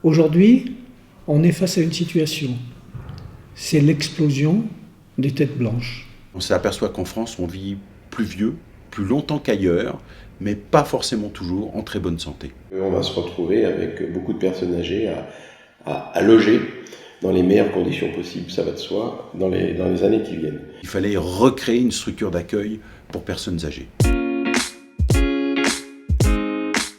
Aujourd'hui, on est face à une situation. C'est l'explosion des têtes blanches. On s'aperçoit qu'en France, on vit plus vieux, plus longtemps qu'ailleurs, mais pas forcément toujours en très bonne santé. On va se retrouver avec beaucoup de personnes âgées à loger dans les meilleures conditions possibles, ça va de soi, dans les années qui viennent. Il fallait recréer une structure d'accueil pour personnes âgées.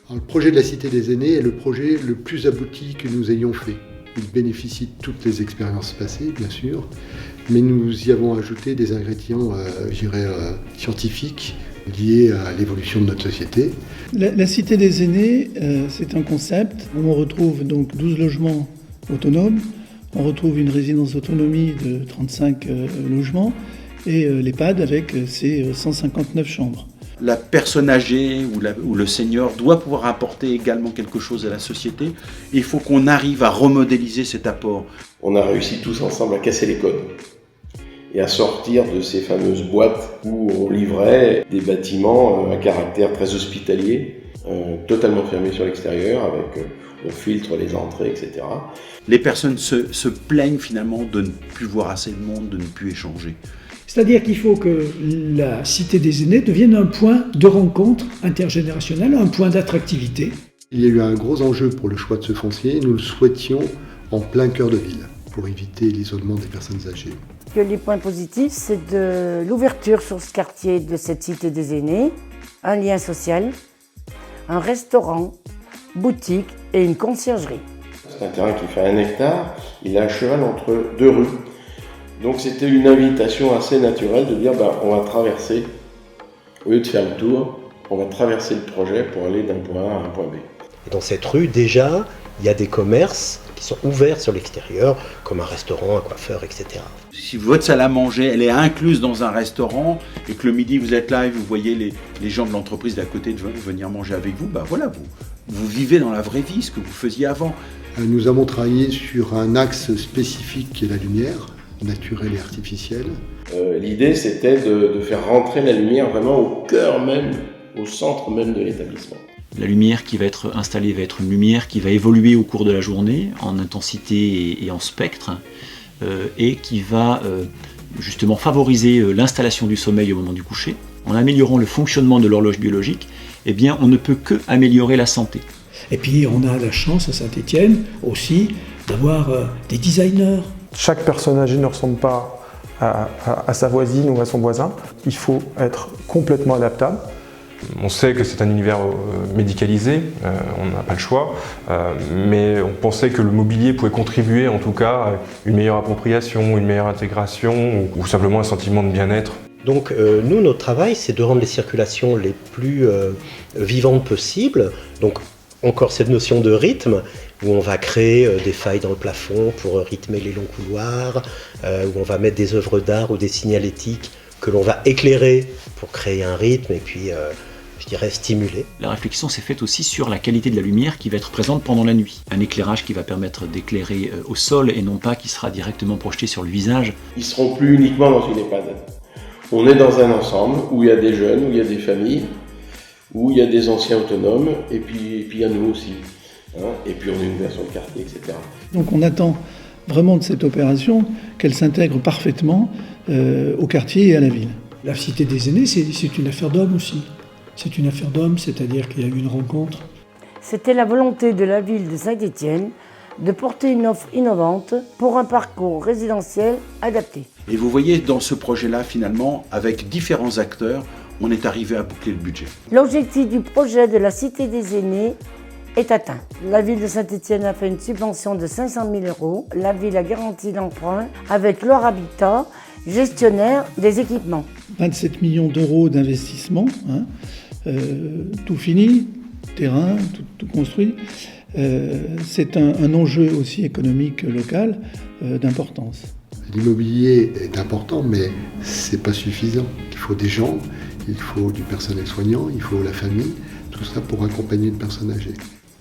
Alors, le projet de la Cité des Aînés est le projet le plus abouti que nous ayons fait. Il bénéficie de toutes les expériences passées, bien sûr, mais nous y avons ajouté des ingrédients, scientifiques, liés à l'évolution de notre société. La Cité des Aînés, c'est un concept où on retrouve donc 12 logements autonomes, on retrouve une résidence autonomie de 35 logements et l'EHPAD avec ses 159 chambres. La personne âgée ou le senior doit pouvoir apporter également quelque chose à la société. Et il faut qu'on arrive à remodéliser cet apport. On a réussi tous ensemble à casser les codes et à sortir de ces fameuses boîtes où on livrait des bâtiments à caractère très hospitalier, totalement fermés sur l'extérieur, avec on filtre les entrées, etc. Les personnes se plaignent finalement de ne plus voir assez de monde, de ne plus échanger. C'est-à-dire qu'il faut que la Cité des Aînés devienne un point de rencontre intergénérationnelle, un point d'attractivité. Il y a eu un gros enjeu pour le choix de ce foncier, nous le souhaitions en plein cœur de ville, pour éviter l'isolement des personnes âgées. Les points positifs, c'est de l'ouverture sur ce quartier de cette Cité des Aînés, un lien social, un restaurant, boutique et une conciergerie. C'est un terrain qui fait 1 hectare, il est à cheval entre 2 rues. Donc c'était une invitation assez naturelle de dire on va traverser, au lieu de faire le tour, on va traverser le projet pour aller d'un point A à un point B. Et dans cette rue, déjà, il y a des commerces qui sont ouverts sur l'extérieur, comme un restaurant, un coiffeur, etc. Si votre salle à manger, elle est incluse dans un restaurant et que le midi vous êtes là et vous voyez les gens de l'entreprise d'à côté venir manger avec vous, voilà, vous vivez dans la vraie vie ce que vous faisiez avant. Nous avons travaillé sur un axe spécifique qui est la lumière, naturelle et artificielle. L'idée c'était de faire rentrer la lumière vraiment au cœur même, au centre même de l'établissement. La lumière qui va être installée va être une lumière qui va évoluer au cours de la journée en intensité et en spectre et qui va justement favoriser l'installation du sommeil au moment du coucher. En améliorant le fonctionnement de l'horloge biologique, eh bien, on ne peut que améliorer la santé. Et puis on a la chance à Saint-Étienne aussi d'avoir des designers. Chaque personne âgée ne ressemble pas à sa voisine ou à son voisin. Il faut être complètement adaptable. On sait que c'est un univers médicalisé, on n'a pas le choix, mais on pensait que le mobilier pouvait contribuer en tout cas à une meilleure appropriation, une meilleure intégration ou simplement un sentiment de bien-être. Donc nous, notre travail, c'est de rendre les circulations les plus vivantes possibles. Donc encore cette notion de rythme, où on va créer des failles dans le plafond pour rythmer les longs couloirs, où on va mettre des œuvres d'art ou des signalétiques que l'on va éclairer pour créer un rythme et puis, stimuler. La réflexion s'est faite aussi sur la qualité de la lumière qui va être présente pendant la nuit. Un éclairage qui va permettre d'éclairer au sol et non pas qui sera directement projeté sur le visage. Ils ne seront plus uniquement dans une EHPAD. On est dans un ensemble où il y a des jeunes, où il y a des familles, où il y a des anciens autonomes, et puis il y a nous aussi. Et puis on est une version de quartier, etc. Donc on attend vraiment de cette opération qu'elle s'intègre parfaitement au quartier et à la ville. La Cité des Aînés, c'est une affaire d'hommes aussi. C'est une affaire d'hommes, c'est-à-dire qu'il y a eu une rencontre. C'était la volonté de la ville de Saint-Étienne de porter une offre innovante pour un parcours résidentiel adapté. Et vous voyez, dans ce projet-là, finalement, avec différents acteurs, on est arrivé à boucler le budget. L'objectif du projet de la Cité des Aînés est atteint. La ville de Saint-Étienne a fait une subvention de 500 000 €. La ville a garanti l'emprunt avec Loire Habitat, gestionnaire des équipements. 27 millions d'euros d'investissement, tout fini, terrain, tout construit. C'est un enjeu aussi économique local d'importance. L'immobilier est important, mais c'est pas suffisant. Il faut des gens, il faut du personnel soignant, il faut la famille, tout ça pour accompagner une personne âgée.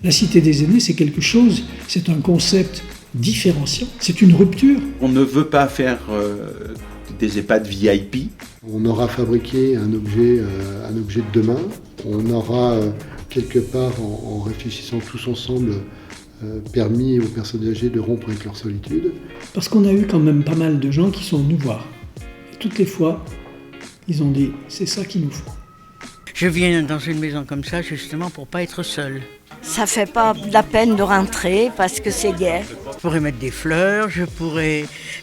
La Cité des Aînés, c'est quelque chose, c'est un concept différenciant, c'est une rupture. On ne veut pas faire des EHPAD VIP. On aura fabriqué un objet de demain, on aura quelque part, en réfléchissant tous ensemble, permis aux personnes âgées de rompre avec leur solitude. Parce qu'on a eu quand même pas mal de gens qui sont venus voir. Et toutes les fois, ils ont dit, c'est ça qu'il nous faut. Je viens dans une maison comme ça justement pour pas être seule. Ça fait pas de la peine de rentrer parce que c'est gai. Je pourrais mettre des fleurs,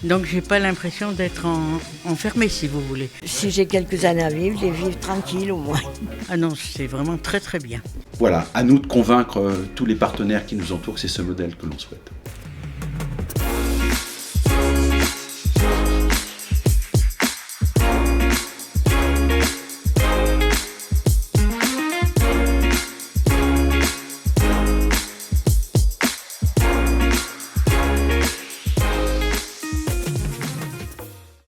donc j'ai pas l'impression d'être enfermée si vous voulez. Si j'ai quelques années à vivre, je les vivre tranquille au moins. Ah non, c'est vraiment très très bien. Voilà, à nous de convaincre tous les partenaires qui nous entourent que c'est ce modèle que l'on souhaite.